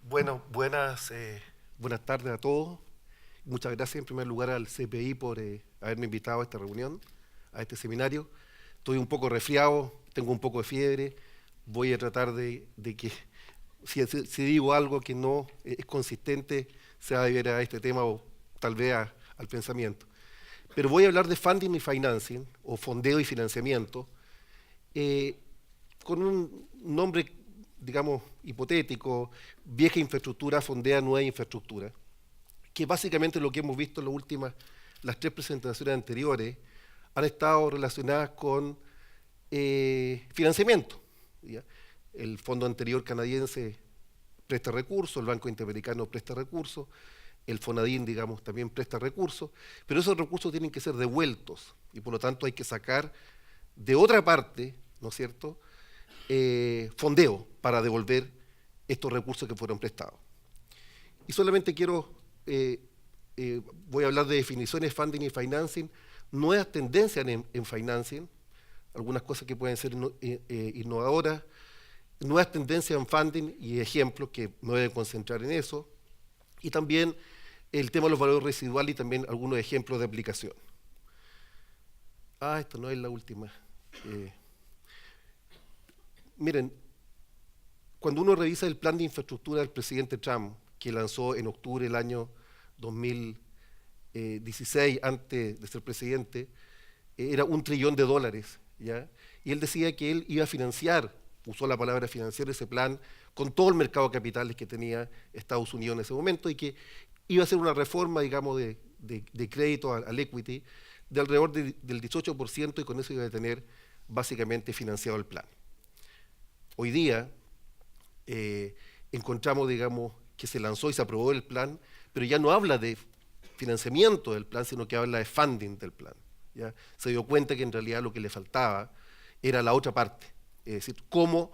Bueno, buenas tardes a todos. Muchas gracias en primer lugar al CPI por haberme invitado a esta reunión, a este seminario. Estoy un poco resfriado, tengo un poco de fiebre. Voy a tratar de que si digo algo que no es consistente, sea debido a este tema o tal vez al pensamiento. Pero voy a hablar de funding y financing, o fondeo y financiamiento, eh, con un nombre, digamos, hipotético: vieja infraestructura fondea nueva infraestructura, que básicamente lo que hemos visto en las tres presentaciones anteriores, han estado relacionadas con financiamiento. ¿Ya? El fondo anterior canadiense presta recursos, el Banco Interamericano presta recursos, el FONADIN, digamos, también presta recursos, pero esos recursos tienen que ser devueltos y por lo tanto hay que sacar de otra parte, ¿no es cierto?, fondeo para devolver estos recursos que fueron prestados. Y solamente voy a hablar de definiciones, funding y financing, nuevas tendencias en financing, algunas cosas que pueden ser innovadoras, nuevas tendencias en funding y ejemplos que me voy a concentrar en eso, y también el tema de los valores residuales y también algunos ejemplos de aplicación. Esta no es la última. Eh, Miren, cuando uno revisa el plan de infraestructura del presidente Trump, que lanzó en octubre del año 2016, antes de ser presidente, era $1 trillón, ¿ya? Y él decía que él iba a financiar, usó la palabra financiar ese plan, con todo el mercado de capitales que tenía Estados Unidos en ese momento, y que iba a hacer una reforma, digamos, de crédito al equity de alrededor del 18%, y con eso iba a tener básicamente financiado el plan. Hoy día encontramos, digamos, que se lanzó y se aprobó el plan, pero ya no habla de financiamiento del plan, sino que habla de funding del plan. ¿Ya? Se dio cuenta que en realidad lo que le faltaba era la otra parte, es decir, cómo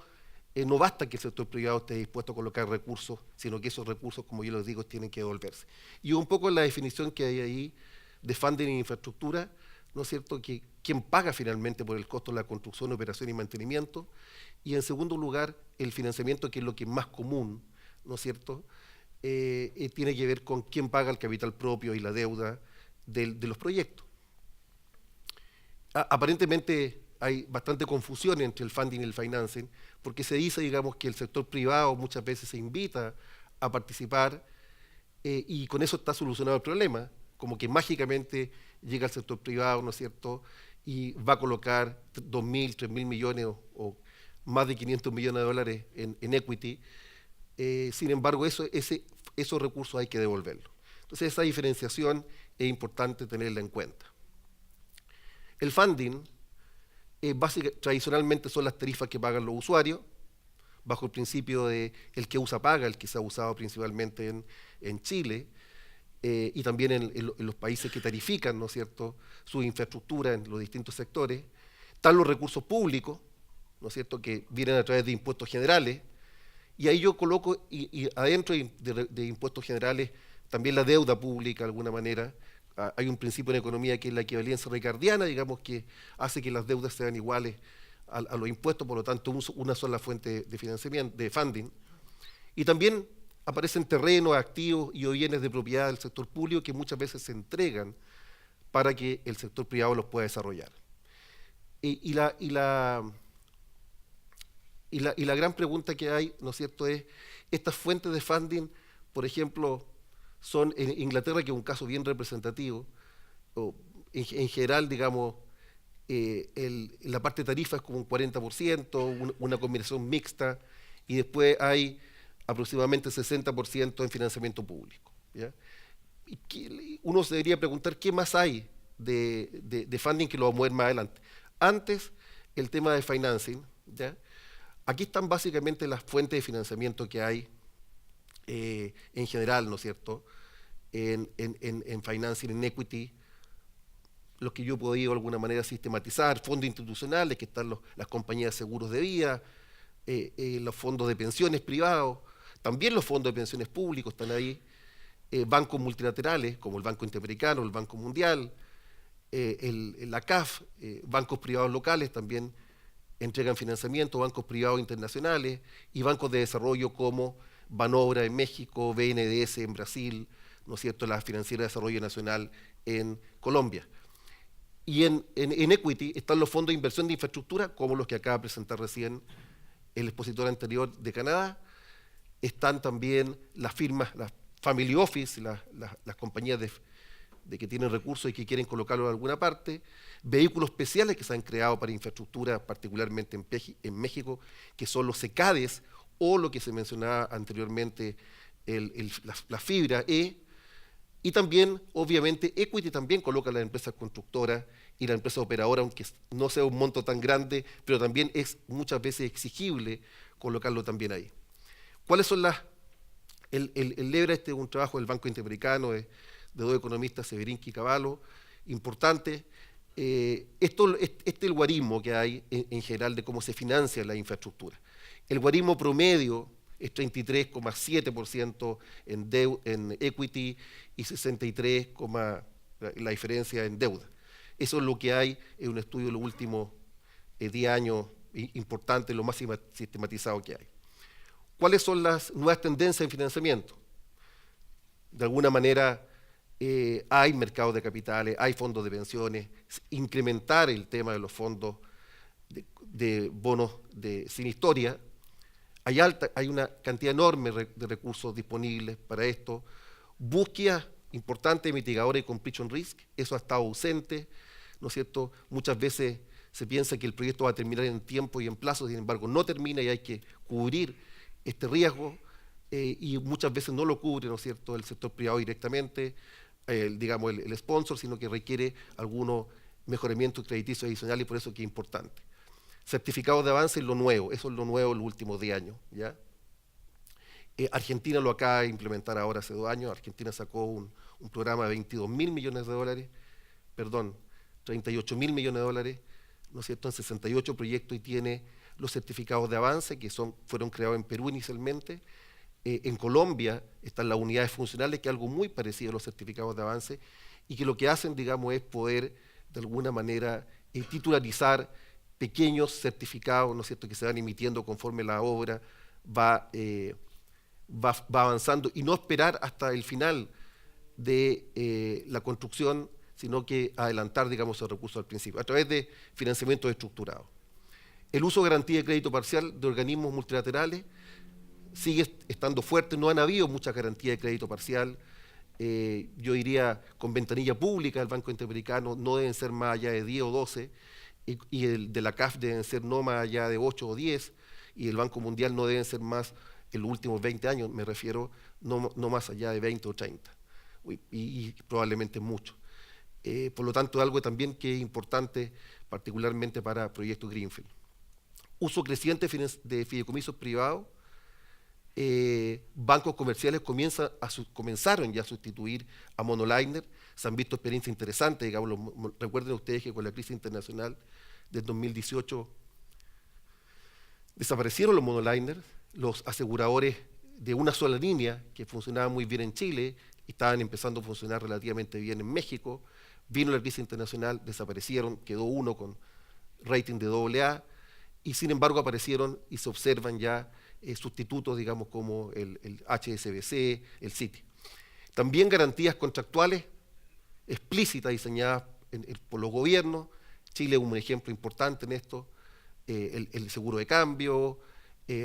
no basta que el sector privado esté dispuesto a colocar recursos, sino que esos recursos, como yo les digo, tienen que devolverse. Y un poco la definición que hay ahí de funding en infraestructura, ¿no es cierto?, que quién paga finalmente por el costo de la construcción, operación y mantenimiento, y en segundo lugar, el financiamiento, que es lo que es más común, ¿no es cierto?, tiene que ver con quién paga el capital propio y la deuda de los proyectos. Aparentemente hay bastante confusión entre el funding y el financing, porque se dice, digamos, que el sector privado muchas veces se invita a participar y con eso está solucionado el problema, como que mágicamente llega el sector privado, ¿no es cierto?, y va a colocar 2.000, 3.000 millones o más de 500 millones de dólares en equity. Sin embargo, esos recursos hay que devolverlos. Entonces, esa diferenciación es importante tenerla en cuenta. El funding, tradicionalmente son las tarifas que pagan los usuarios, bajo el principio de el que usa paga, el que se ha usado principalmente en Chile, y también en los países que tarifican, ¿no es cierto?, su infraestructura en los distintos sectores. Están los recursos públicos, ¿no es cierto?, que vienen a través de impuestos generales, y ahí yo coloco, y adentro de impuestos generales, también la deuda pública, de alguna manera. Hay un principio en economía que es la equivalencia ricardiana, digamos, que hace que las deudas sean iguales a los impuestos, por lo tanto, una sola fuente de financiamiento, de funding. Y también aparecen terrenos, activos y o bienes de propiedad del sector público que muchas veces se entregan para que el sector privado los pueda desarrollar. Y la gran pregunta que hay, ¿no es cierto?, es: estas fuentes de funding, por ejemplo, son en Inglaterra, que es un caso bien representativo, o en general, digamos, la parte de tarifa es como un 40%, una combinación mixta, y después hay aproximadamente 60% en financiamiento público. ¿Ya? Uno se debería preguntar qué más hay de funding, que lo vamos a ver más adelante. Antes, el tema de financing, ¿ya? Aquí están básicamente las fuentes de financiamiento que hay en general, ¿no es cierto?, en financing, en equity, los que yo he podido de alguna manera sistematizar: fondos institucionales, que están las compañías de seguros de vida, los fondos de pensiones privados, también los fondos de pensiones públicos están ahí, bancos multilaterales como el Banco Interamericano, el Banco Mundial, la CAF, bancos privados locales también entregan financiamiento, bancos privados internacionales y bancos de desarrollo como Banobra en México, BNDES en Brasil, ¿no es cierto?, la Financiera de Desarrollo Nacional en Colombia. Y en equity están los fondos de inversión de infraestructura, como los que acaba de presentar recién el expositor anterior de Canadá. Están también las firmas, las family office, las compañías de que tienen recursos y que quieren colocarlo en alguna parte, vehículos especiales que se han creado para infraestructura, particularmente en México, que son los CECADES o lo que se mencionaba anteriormente, la fibra y también, obviamente, Equity también coloca las empresas constructoras y la empresa operadora, aunque no sea un monto tan grande, pero también es muchas veces exigible colocarlo también ahí. ¿Cuáles son el LEBRA? Este es un trabajo del Banco Interamericano de dos economistas, Severinki y Cavallo, importante. Este es el guarismo que hay en general de cómo se financia la infraestructura. El guarismo promedio es 33,7% en equity y 63%, la diferencia en deuda. Eso es lo que hay en un estudio de los últimos 10 años importante, lo más sistematizado que hay. ¿Cuáles son las nuevas tendencias en financiamiento? De alguna manera hay mercados de capitales, hay fondos de pensiones, incrementar el tema de los fondos de bonos sin historia. Hay una cantidad enorme de recursos disponibles para esto. Búsqueda importante de mitigadores y completion risk, eso ha estado ausente, ¿no es cierto? Muchas veces se piensa que el proyecto va a terminar en tiempo y en plazo, sin embargo no termina y hay que cubrir este riesgo y muchas veces no lo cubre, ¿no es cierto?, el sector privado directamente, digamos el sponsor, sino que requiere algunos mejoramientos crediticios adicionales y por eso que es importante. Certificados de avance es lo nuevo, eso es lo nuevo en los últimos 10 años, ¿ya? Argentina lo acaba de implementar ahora hace 2 años. Argentina sacó un programa de 22.000 millones de dólares, perdón, 38.000 millones de dólares, ¿no es cierto?, en 68 proyectos y tiene los certificados de avance que fueron creados en Perú inicialmente. En Colombia están las unidades funcionales, que es algo muy parecido a los certificados de avance y que lo que hacen, digamos, es poder de alguna manera titularizar pequeños certificados, ¿no es cierto?, que se van emitiendo conforme la obra va avanzando y no esperar hasta el final de la construcción, sino que adelantar, digamos, el recurso al principio, a través de financiamiento estructurado. El uso de garantía de crédito parcial de organismos multilaterales sigue estando fuerte, no han habido muchas garantías de crédito parcial. Yo diría, con ventanilla pública del Banco Interamericano no deben ser más allá de 10 o 12, y el de la CAF deben ser no más allá de 8 o 10, y el Banco Mundial no deben ser más, en los últimos 20 años me refiero, no más allá de 20 o 30, y probablemente mucho. Por lo tanto, algo también que es importante, particularmente para proyectos Greenfield. Uso creciente de fideicomisos privados. Bancos comerciales comenzaron ya a sustituir a monoliner. Se han visto experiencias interesantes, digamos. Recuerden ustedes que con la crisis internacional del 2018 desaparecieron los monoliners, los aseguradores de una sola línea que funcionaban muy bien en Chile y estaban empezando a funcionar relativamente bien en México. Vino la crisis internacional, desaparecieron, quedó uno con rating de AA, y sin embargo aparecieron y se observan ya sustitutos, digamos, como el HSBC, el Citi. También garantías contractuales explícitas diseñadas por los gobiernos. Chile es un ejemplo importante en esto, el seguro de cambio.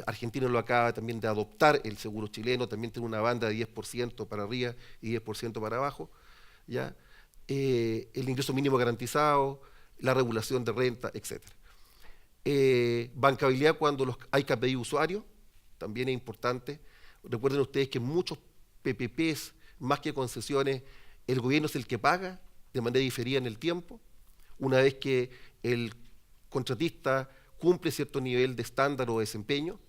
Argentina lo acaba también de adoptar, el seguro chileno también tiene una banda de 10% para arriba y 10% para abajo, ¿ya? El ingreso mínimo garantizado, la regulación de renta, etc. Bancabilidad cuando hay KPI usuarios, también es importante. Recuerden ustedes que muchos PPPs, más que concesiones, el gobierno es el que paga de manera diferida en el tiempo. Una vez que el contratista cumple cierto nivel de estándar o desempeño,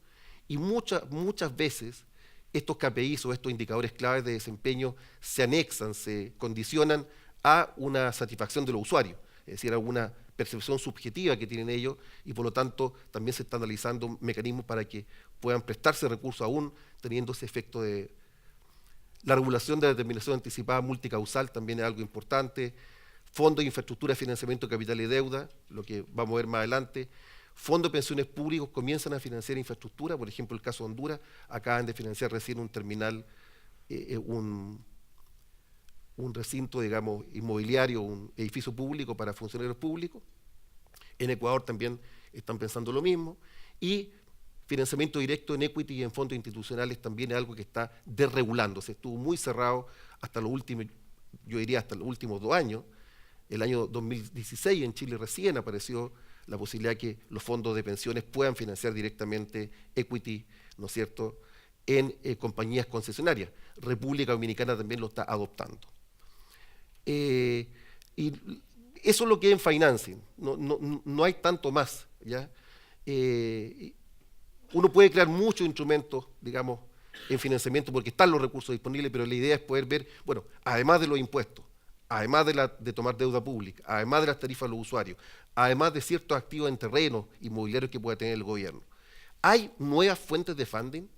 y muchas veces estos KPIs o estos indicadores claves de desempeño se anexan, se condicionan a una satisfacción de los usuarios, es decir, a una percepción subjetiva que tienen ellos, y por lo tanto también se están analizando mecanismos para que puedan prestarse recursos aún teniendo ese efecto de... La regulación de la determinación anticipada multicausal también es algo importante. Fondos de infraestructura, financiamiento, capital y deuda, lo que vamos a ver más adelante. fondos de pensiones públicos comienzan a financiar infraestructura, por ejemplo, el caso de Honduras, acaban de financiar recién un terminal, un recinto, digamos, inmobiliario, un edificio público para funcionarios públicos. En Ecuador también están pensando lo mismo. Y financiamiento directo en equity y en fondos institucionales también es algo que está desregulándose. Estuvo muy cerrado hasta los últimos, yo diría hasta los últimos 2 años. El año 2016 en Chile recién apareció la posibilidad de que los fondos de pensiones puedan financiar directamente equity, ¿no es cierto?, en compañías concesionarias. República Dominicana también lo está adoptando. Y eso es lo que es en financing, no hay tanto más, ¿ya? Uno puede crear muchos instrumentos, digamos, en financiamiento porque están los recursos disponibles, pero la idea es poder ver, bueno, además de los impuestos, además de tomar deuda pública, además de las tarifas a los usuarios, además de ciertos activos en terrenos inmobiliarios que pueda tener el gobierno, ¿hay nuevas fuentes de funding?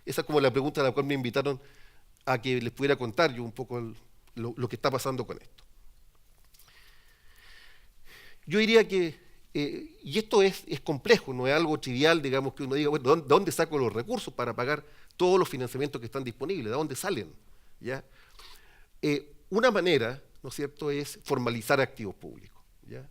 Esa es como la pregunta a la cual me invitaron a que les pudiera contar yo un poco lo que está pasando con esto. Yo diría que, y esto es complejo, no es algo trivial, digamos, que uno diga, bueno, ¿de dónde saco los recursos para pagar todos los financiamientos que están disponibles? ¿De dónde salen? ¿Ya? Una manera, ¿no es cierto?, es formalizar activos públicos, ¿ya?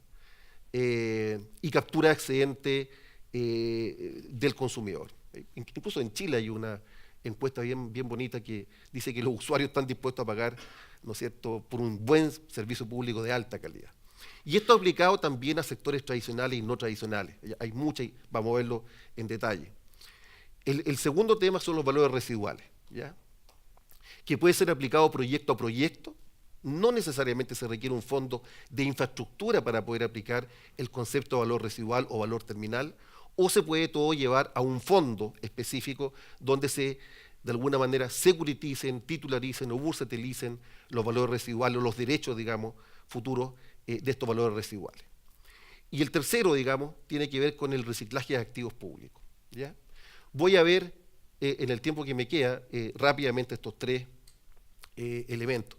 Y captura excedente del consumidor. Incluso en Chile hay una encuesta bien bonita que dice que los usuarios están dispuestos a pagar, ¿no es cierto?, por un buen servicio público de alta calidad. Y esto aplicado también a sectores tradicionales y no tradicionales. Hay muchas, vamos a verlo en detalle. El segundo tema son los valores residuales, ¿ya?, que puede ser aplicado proyecto a proyecto. No necesariamente se requiere un fondo de infraestructura para poder aplicar el concepto de valor residual o valor terminal, o se puede todo llevar a un fondo específico donde se, de alguna manera, securiticen, titularicen o bursatilicen los valores residuales o los derechos, digamos, futuros de estos valores residuales. Y el tercero, digamos, tiene que ver con el reciclaje de activos públicos, ¿ya? Voy a ver en el tiempo que me queda rápidamente estos 3 elementos.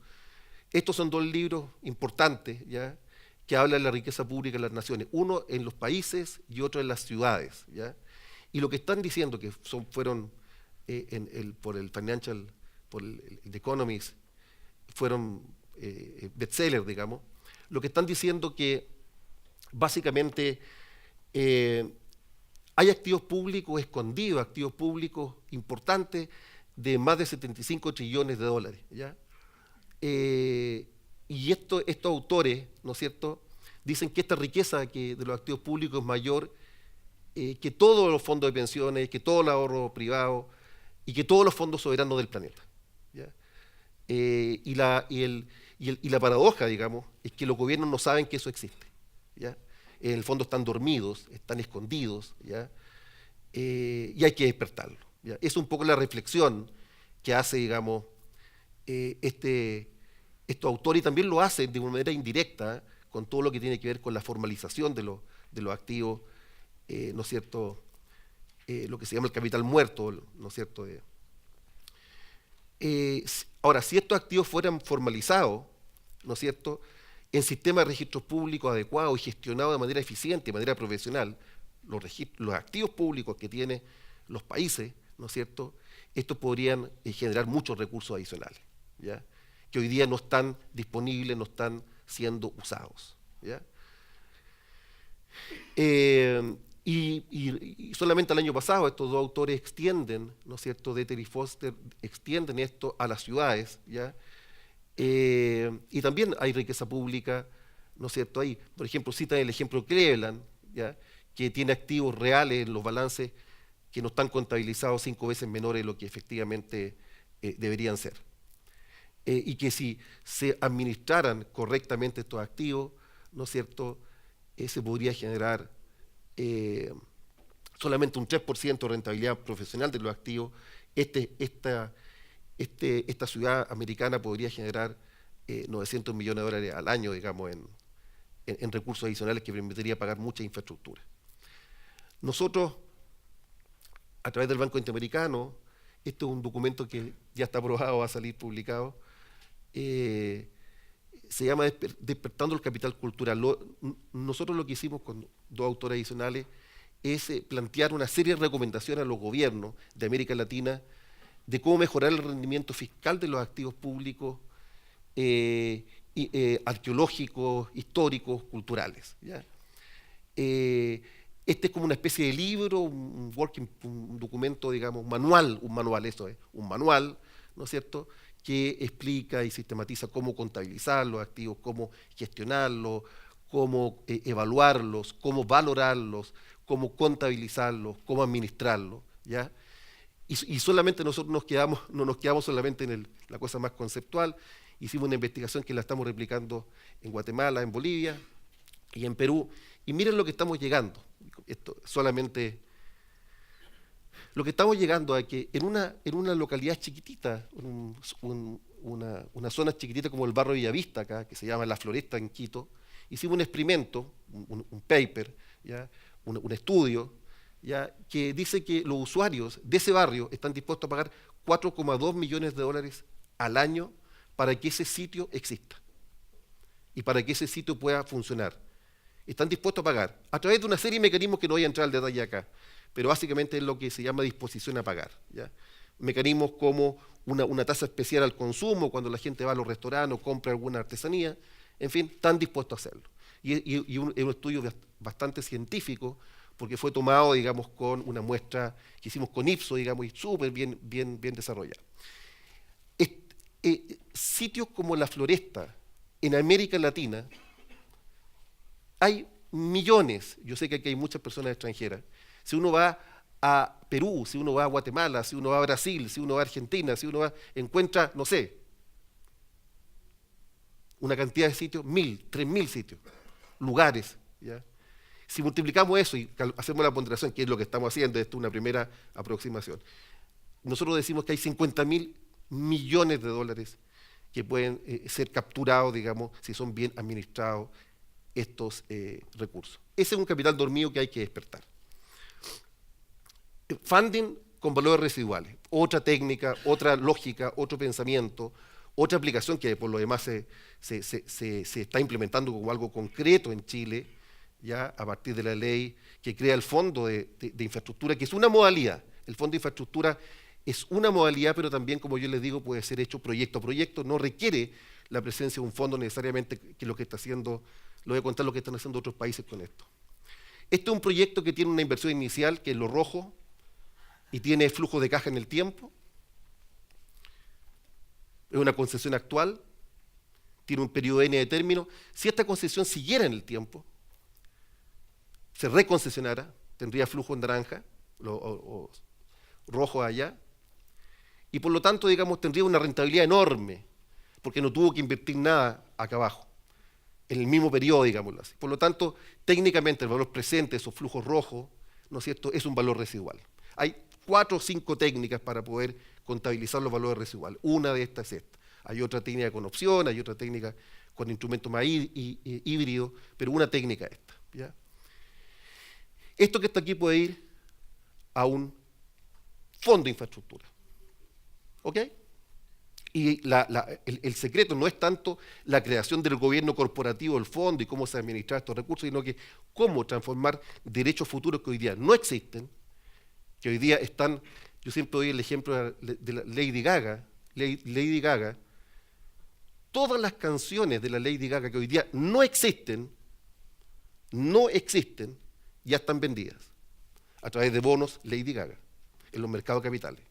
Estos son 2 libros importantes, ¿ya?, que hablan de la riqueza pública en las naciones, uno en los países y otro en las ciudades, ¿ya? Y lo que están diciendo, que fueron por el Financial, por el The Economist, fueron bestsellers, digamos, lo que están diciendo que básicamente hay activos públicos escondidos, activos públicos importantes de más de 75 trillones de dólares, ¿ya? Y estos autores, ¿no es cierto?, dicen que esta riqueza de los activos públicos es mayor que todos los fondos de pensiones, que todo el ahorro privado y que todos los fondos soberanos del planeta, ¿ya? Y la paradoja, digamos, es que los gobiernos no saben que eso existe, ¿ya? En el fondo están dormidos, están escondidos, ¿ya? Y hay que despertarlo, ¿ya? Es un poco la reflexión que hace, digamos, estos autores, y también lo hacen de una manera indirecta con todo lo que tiene que ver con la formalización de los activos, ¿no es cierto?, lo que se llama el capital muerto, ¿no es cierto? Ahora, si estos activos fueran formalizados, ¿no es cierto?, en sistemas de registros públicos adecuados y gestionados de manera eficiente, de manera profesional, los activos públicos que tienen los países, ¿no es cierto?, estos podrían generar muchos recursos adicionales, ¿ya?, que hoy día no están disponibles, no están siendo usados, ¿ya? Y solamente el año pasado estos 2 autores extienden, ¿no es cierto?, Deter y Foster, extienden esto a las ciudades, ¿ya? Y también hay riqueza pública, ¿no es cierto?, ahí. Por ejemplo, citan el ejemplo de Cleveland, ¿ya?, que tiene activos reales en los balances que no están contabilizados 5 veces menores de lo que efectivamente deberían ser. Y que si se administraran correctamente estos activos, ¿no es cierto?, se podría generar solamente un 3% de rentabilidad profesional de los activos. Esta ciudad americana podría generar 900 millones de dólares al año, digamos, en recursos adicionales que permitiría pagar mucha infraestructura. Nosotros, a través del Banco Interamericano, este es un documento que ya está aprobado, va a salir publicado, se llama Despertando el Capital Cultural. Nosotros lo que hicimos con 2 autores adicionales es plantear una serie de recomendaciones a los gobiernos de América Latina de cómo mejorar el rendimiento fiscal de los activos públicos, arqueológicos, históricos, culturales, ¿ya? Este es como una especie de libro, un documento, digamos, un manual, eso es, un manual, ¿no es cierto?, que explica y sistematiza cómo contabilizar los activos, cómo gestionarlos, cómo evaluarlos, cómo valorarlos, cómo contabilizarlos, cómo administrarlos, ¿ya? Y solamente nosotros no nos quedamos solamente en la cosa más conceptual, hicimos una investigación que la estamos replicando en Guatemala, en Bolivia y en Perú, y miren lo que estamos llegando. Esto solamente lo que estamos llegando a que en una localidad chiquitita, una zona chiquitita como el barrio Villavista acá, que se llama La Floresta en Quito, hicimos un experimento, un paper, ¿ya? Un estudio, ¿ya? Que dice que los usuarios de ese barrio están dispuestos a pagar 4,2 millones de dólares al año para que ese sitio exista y para que ese sitio pueda funcionar. Están dispuestos a pagar a través de una serie de mecanismos que no voy a entrar al detalle acá, pero básicamente es lo que se llama disposición a pagar, ¿ya? Mecanismos como una tasa especial al consumo cuando la gente va a los restaurantes o compra alguna artesanía, en fin, están dispuestos a hacerlo. Y un estudio bastante científico, porque fue tomado, digamos, con una muestra que hicimos con Ipsos, digamos, y súper bien desarrollada. Sitios como La Floresta, en América Latina, hay millones, yo sé que aquí hay muchas personas extranjeras. Si uno va a Perú, si uno va a Guatemala, si uno va a Brasil, si uno va a Argentina, si uno va, encuentra, no sé, una cantidad de sitios, 1.000, 3.000 sitios, lugares, ¿ya? Si multiplicamos eso y hacemos la ponderación, que es lo que estamos haciendo, esto es una primera aproximación, nosotros decimos que hay 50.000 millones de dólares que pueden ser capturados, digamos, si son bien administrados estos recursos. Ese es un capital dormido que hay que despertar. Funding con valores residuales, otra técnica, otra lógica, otro pensamiento, otra aplicación que por lo demás se está implementando como algo concreto en Chile, ya a partir de la ley que crea el Fondo de Infraestructura, que es una modalidad. El Fondo de Infraestructura es una modalidad, pero también, como yo les digo, puede ser hecho proyecto a proyecto, no requiere la presencia de un fondo necesariamente, que lo que está haciendo, lo voy a contar lo que están haciendo otros países con esto. Este es un proyecto que tiene una inversión inicial, que es lo rojo, y tiene flujo de caja en el tiempo. Es una concesión actual, tiene un periodo N de término. Si esta concesión siguiera en el tiempo, se reconcesionara, tendría flujo en naranja o rojo allá, y por lo tanto, digamos, tendría una rentabilidad enorme, porque no tuvo que invertir nada acá abajo, en el mismo periodo, digámoslo así. Por lo tanto, técnicamente el valor presente, esos flujos rojos, ¿no es cierto?, es un valor residual. Hay 4 o 5 técnicas para poder contabilizar los valores residuales. Una de estas es esta. Hay otra técnica con opción, hay otra técnica con instrumentos más híbridos, pero una técnica esta, ¿ya? Esto que está aquí puede ir a un fondo de infraestructura, ¿ok? Y el secreto no es tanto la creación del gobierno corporativo del fondo y cómo se administran estos recursos, sino que cómo transformar derechos futuros que hoy día no existen, que hoy día están. Yo siempre doy el ejemplo de la Lady Gaga. Lady Gaga, todas las canciones de la Lady Gaga que hoy día no existen, ya están vendidas a través de bonos Lady Gaga en los mercados capitales.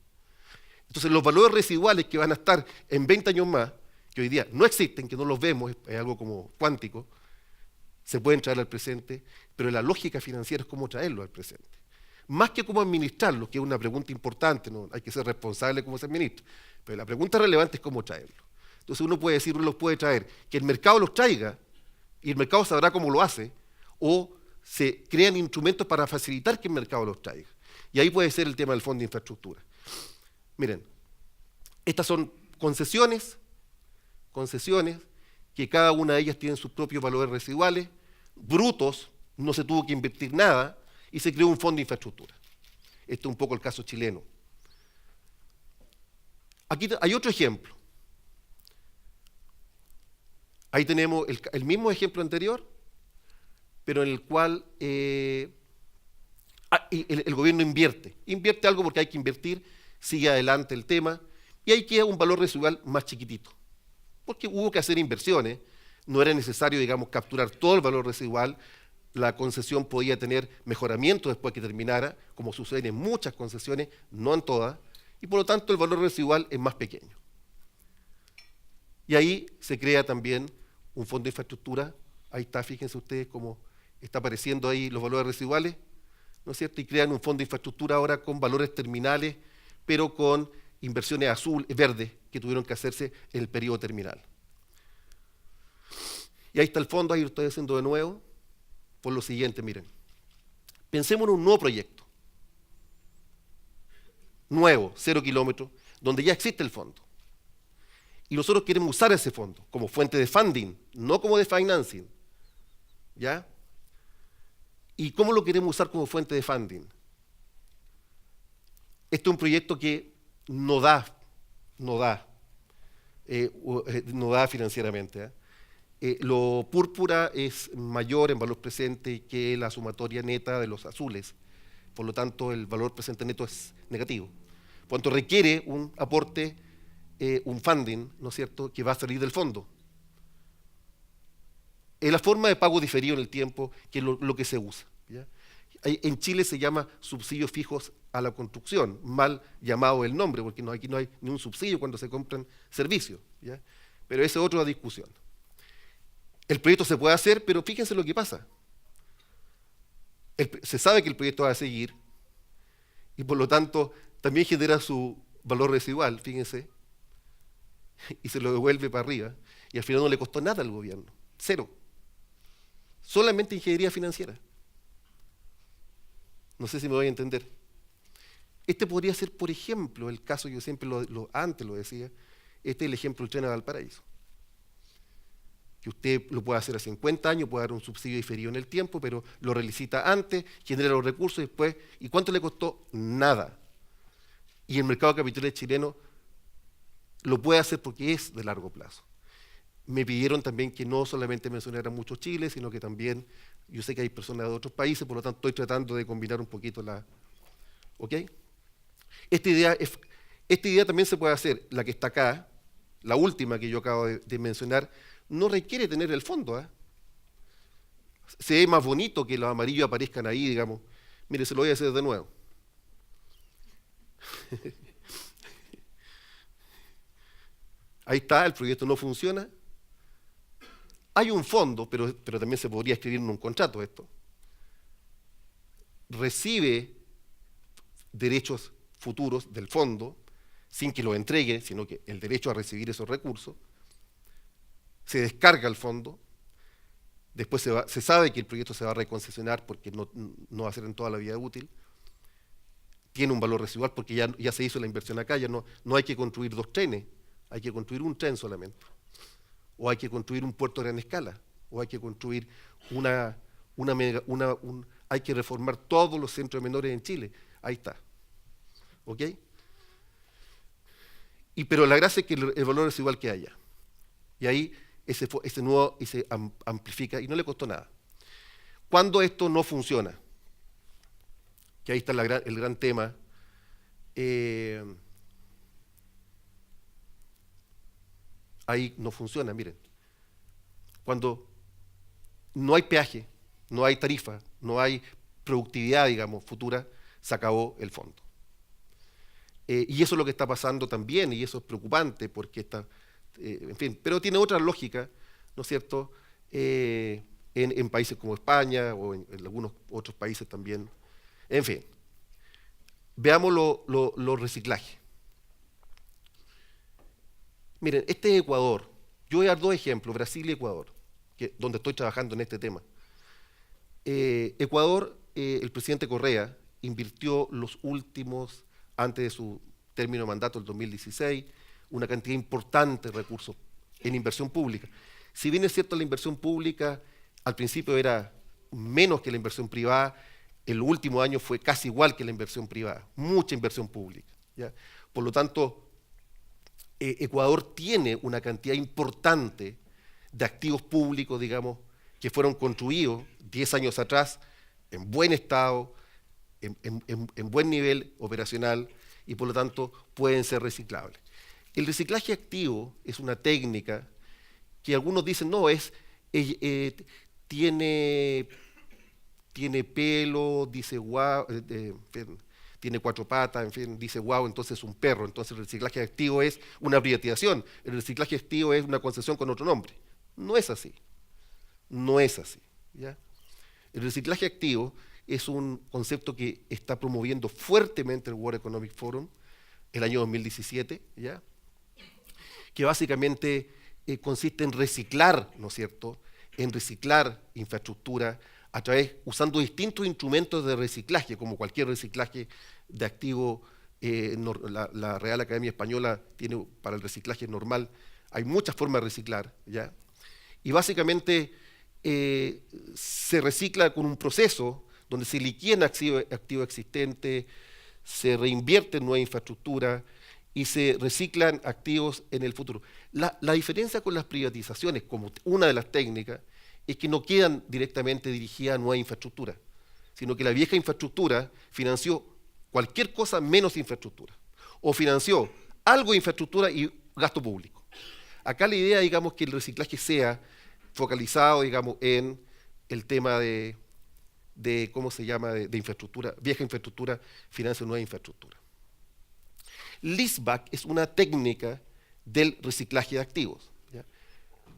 Entonces los valores residuales que van a estar en 20 años más, que hoy día no existen, que no los vemos, es algo como cuántico, se pueden traer al presente, pero la lógica financiera es cómo traerlos al presente. Más que cómo administrarlos, que es una pregunta importante, ¿no? Hay que ser responsable cómo se administra, pero la pregunta relevante es cómo traerlos. Entonces uno puede decir, uno los puede traer, que el mercado los traiga, y el mercado sabrá cómo lo hace, o se crean instrumentos para facilitar que el mercado los traiga. Y ahí puede ser el tema del fondo de infraestructura. Miren, estas son concesiones que cada una de ellas tiene sus propios valores residuales, brutos, no se tuvo que invertir nada, y se creó un fondo de infraestructura. Este es un poco el caso chileno. Aquí hay otro ejemplo. Ahí tenemos el mismo ejemplo anterior, pero en el cual Y el gobierno invierte algo porque hay que invertir, sigue adelante el tema, y ahí queda un valor residual más chiquitito, porque hubo que hacer inversiones, no era necesario, digamos, capturar todo el valor residual, la concesión podía tener mejoramiento después que terminara, como sucede en muchas concesiones, no en todas, y por lo tanto el valor residual es más pequeño. Y ahí se crea también un fondo de infraestructura, ahí está, fíjense ustedes cómo está apareciendo ahí los valores residuales, ¿no es cierto? Y crean un fondo de infraestructura ahora con valores terminales, pero con inversiones verdes que tuvieron que hacerse en el periodo terminal. Y ahí está el fondo, ahí lo estoy haciendo de nuevo, por lo siguiente, miren. Pensemos en un nuevo proyecto, nuevo, 0 kilómetros, donde ya existe el fondo. Y nosotros queremos usar ese fondo como fuente de funding, no como de financing. ¿Ya? ¿Y cómo lo queremos usar como fuente de funding? Este es un proyecto que no da financieramente. Lo púrpura es mayor en valor presente que la sumatoria neta de los azules. Por lo tanto, el valor presente neto es negativo. Por lo tanto, requiere un aporte, un funding, ¿no es cierto?, que va a salir del fondo. Es la forma de pago diferido en el tiempo que es lo que se usa. ¿Ya? En Chile se llama subsidios fijos a la construcción, mal llamado el nombre, porque aquí no hay ni un subsidio cuando se compran servicios. ¿Ya? Pero esa es otra discusión. El proyecto se puede hacer, pero fíjense lo que pasa. Se sabe que el proyecto va a seguir y por lo tanto también genera su valor residual, fíjense, y se lo devuelve para arriba y al final no le costó nada al gobierno, cero. Solamente ingeniería financiera. No sé si me voy a entender. Este podría ser, por ejemplo, el caso, yo siempre antes lo decía, este es el ejemplo del tren a Valparaíso. Que usted lo puede hacer a 50 años, puede dar un subsidio diferido en el tiempo, pero lo relicita antes, genera los recursos y después. ¿Y cuánto le costó? Nada. Y el mercado de capitales chileno lo puede hacer porque es de largo plazo. Me pidieron también que no solamente mencionara mucho Chile, sino que también, yo sé que hay personas de otros países, por lo tanto estoy tratando de combinar un poquito la. ¿Ok? Esta idea también se puede hacer, la que está acá, la última que yo acabo de mencionar, no requiere tener el fondo. Se ve más bonito que los amarillos aparezcan ahí, digamos. Mire, se lo voy a hacer de nuevo. Ahí está, el proyecto no funciona. Hay un fondo, pero también se podría escribir en un contrato esto. Recibe derechos futuros del fondo, sin que lo entregue, sino que el derecho a recibir esos recursos. Se descarga el fondo, después se sabe que el proyecto se va a reconcesionar porque no va a ser en toda la vida útil, tiene un valor residual porque ya se hizo la inversión acá, ya no hay que construir 2 trenes, hay que construir un tren solamente, o hay que construir un puerto a gran escala, o hay que construir hay que reformar todos los centros menores en Chile, ahí está. ¿Ok? Pero la gracia es que el valor residual que haya. Y ahí ese nuevo y se amplifica y no le costó nada. ¿Cuándo esto no funciona? Que ahí está el gran tema. Ahí no funciona, miren. Cuando no hay peaje, no hay tarifa, no hay productividad, digamos, futura, se acabó el fondo. Y eso es lo que está pasando también, y eso es preocupante, porque está, en fin, pero tiene otra lógica, ¿no es cierto?, en países como España o en algunos otros países también. En fin, veamos los reciclajes. Miren, este es Ecuador. Yo voy a dar 2 ejemplos, Brasil y Ecuador, donde estoy trabajando en este tema. Ecuador, el presidente Correa invirtió los últimos, antes de su término de mandato, el 2016, una cantidad importante de recursos en inversión pública. Si bien es cierto, la inversión pública al principio era menos que la inversión privada, el último año fue casi igual que la inversión privada, mucha inversión pública. ¿Ya? Por lo tanto, Ecuador tiene una cantidad importante de activos públicos, digamos, que fueron construidos 10 años atrás en buen estado, en buen nivel operacional y por lo tanto pueden ser reciclables. El reciclaje activo es una técnica que algunos dicen, no, tiene, tiene pelo, dice guau, tiene cuatro patas, en fin, dice guau, entonces es un perro. Entonces el reciclaje activo es una privatización, el reciclaje activo es una concesión con otro nombre. No es así, no es así. ¿Ya? El reciclaje activo es un concepto que está promoviendo fuertemente el World Economic Forum el año 2017, ¿ya? Que básicamente consiste en reciclar, ¿no es cierto?, en reciclar infraestructura a través, usando distintos instrumentos de reciclaje, como cualquier reciclaje de activo, la Real Academia Española tiene para el reciclaje normal, hay muchas formas de reciclar, ¿ya? Y básicamente se recicla con un proceso donde se liquidan activos existentes, se reinvierte en nueva infraestructura y se reciclan activos en el futuro. La diferencia con las privatizaciones, como una de las técnicas, es que no quedan directamente dirigidas a nueva infraestructura, sino que la vieja infraestructura financió cualquier cosa menos infraestructura, o financió algo de infraestructura y gasto público. Acá la idea, digamos, que el reciclaje sea focalizado, digamos, en el tema de ¿cómo se llama?, de infraestructura, vieja infraestructura, financia nueva infraestructura. Leaseback es una técnica del reciclaje de activos. ¿Ya?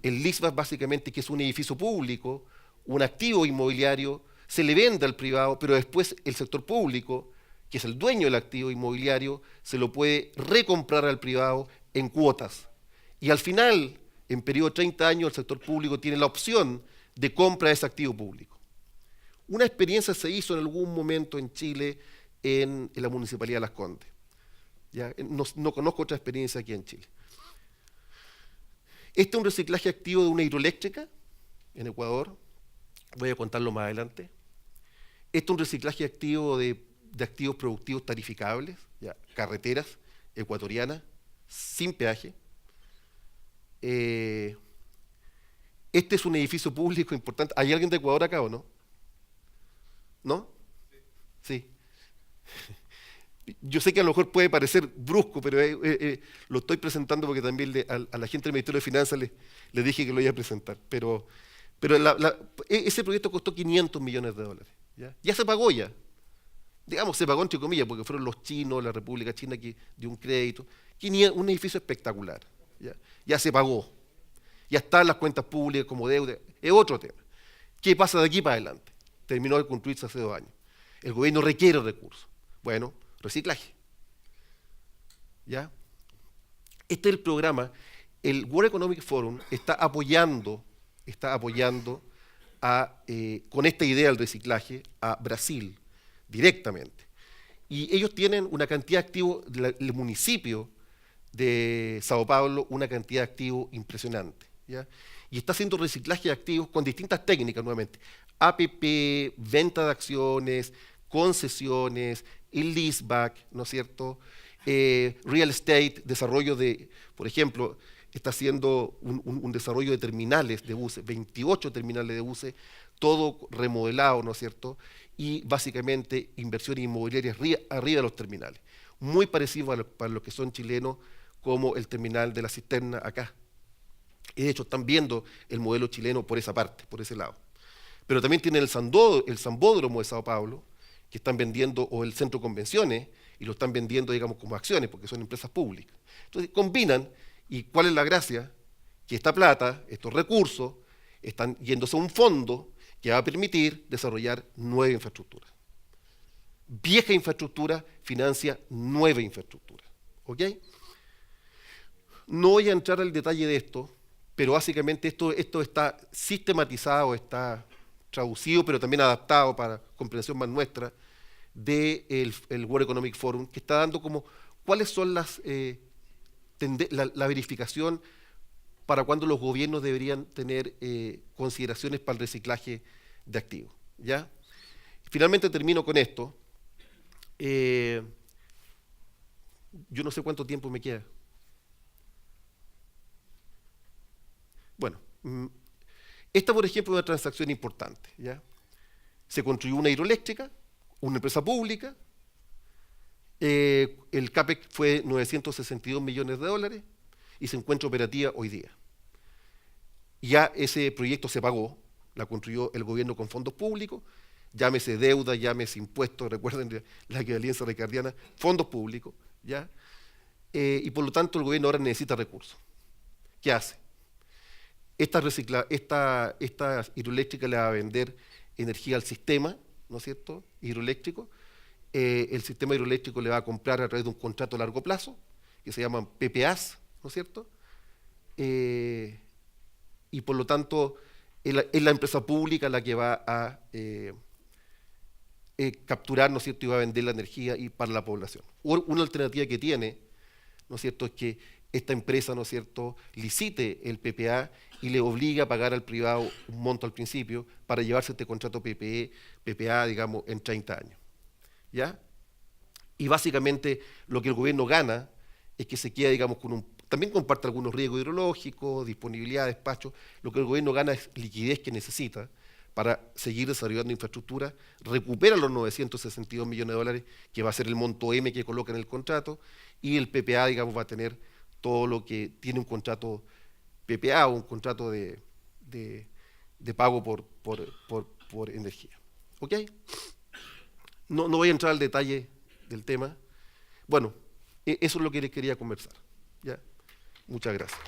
El leaseback básicamente que es un edificio público, un activo inmobiliario, se le vende al privado, pero después el sector público, que es el dueño del activo inmobiliario, se lo puede recomprar al privado en cuotas. Y al final, en periodo de 30 años, el sector público tiene la opción de compra de ese activo público. Una experiencia se hizo en algún momento en Chile, en la Municipalidad de Las Condes. ¿Ya? No conozco otra experiencia aquí en Chile. Este es un reciclaje activo de una hidroeléctrica en Ecuador. Voy a contarlo más adelante. Este es un reciclaje activo de activos productivos tarificables, ¿ya? Carreteras ecuatorianas, sin peaje. Este es un edificio público importante. ¿Hay alguien de Ecuador acá o no? ¿No? Sí. Yo sé que a lo mejor puede parecer brusco, pero lo estoy presentando porque también a la gente del Ministerio de Finanzas le dije que lo iba a presentar. Pero ese proyecto costó 500 millones de dólares. Ya se pagó ya. Digamos, se pagó entre comillas, porque fueron los chinos, la República China que dio un crédito. Un edificio espectacular. Ya se pagó. Ya están las cuentas públicas como deuda. Es otro tema. ¿Qué pasa de aquí para adelante? Terminó de construirse hace 2 años. El gobierno requiere recursos. Bueno, reciclaje. ¿Ya? Este es el programa. El World Economic Forum está apoyando con esta idea del reciclaje a Brasil directamente. Y ellos tienen una cantidad de activos, el municipio de Sao Paulo, una cantidad de activos impresionante. ¿Ya? Y está haciendo reciclaje de activos con distintas técnicas nuevamente. APP, venta de acciones, concesiones, el leaseback, ¿no es cierto? Real estate, desarrollo de, por ejemplo, está haciendo un desarrollo de terminales de buses, 28 terminales de buses, todo remodelado, ¿no es cierto? Y básicamente inversiones inmobiliarias arriba de los terminales. Muy parecido para los que son chilenos, como el terminal de la Cisterna acá. Y de hecho están viendo el modelo chileno por esa parte, por ese lado. Pero también tienen el Sambódromo de Sao Paulo, que están vendiendo, o el Centro de Convenciones, y lo están vendiendo, digamos, como acciones, porque son empresas públicas. Entonces combinan, y ¿cuál es la gracia? Que esta plata, estos recursos, están yéndose a un fondo que va a permitir desarrollar nueva infraestructura. Vieja infraestructura financia nueva infraestructura. ¿Ok? No voy a entrar al detalle de esto, pero básicamente esto está sistematizado, está traducido, pero también adaptado para comprensión más nuestra del World Economic Forum, que está dando como cuáles son la verificación para cuándo los gobiernos deberían tener consideraciones para el reciclaje de activos. ¿Ya? Finalmente termino con esto. Yo no sé cuánto tiempo me queda. Bueno, esta, por ejemplo, es una transacción importante. ¿Ya? Se construyó una hidroeléctrica, una empresa pública, el CAPEX fue 962 millones de dólares y se encuentra operativa hoy día. Ya ese proyecto se pagó, la construyó el gobierno con fondos públicos, llámese deuda, llámese impuestos, recuerden la equivalencia ricardiana, fondos públicos, ¿ya? Y por lo tanto el gobierno ahora necesita recursos. ¿Qué hace? Esta hidroeléctrica le va a vender energía al sistema, ¿no es cierto?, hidroeléctrico. El sistema hidroeléctrico le va a comprar a través de un contrato a largo plazo, que se llaman PPAs, ¿no es cierto? Y por lo tanto es la empresa pública la que va a capturar, ¿no es cierto?, y va a vender la energía y para la población. Una alternativa que tiene, ¿no es cierto?, es que esta empresa, ¿no es cierto?, licite el PPA y le obliga a pagar al privado un monto al principio para llevarse este contrato PPA, digamos, en 30 años. ¿Ya? Y básicamente lo que el gobierno gana es que se queda, digamos, también comparte algunos riesgos hidrológicos, disponibilidad, despacho. Lo que el gobierno gana es liquidez que necesita para seguir desarrollando infraestructura, recupera los 962 millones de dólares, que va a ser el monto M que coloca en el contrato, y el PPA, digamos, va a tener todo lo que tiene un contrato PPA o un contrato de pago por energía. ¿Ok? No voy a entrar al detalle del tema. Bueno, eso es lo que les quería conversar. ¿Ya? Muchas gracias.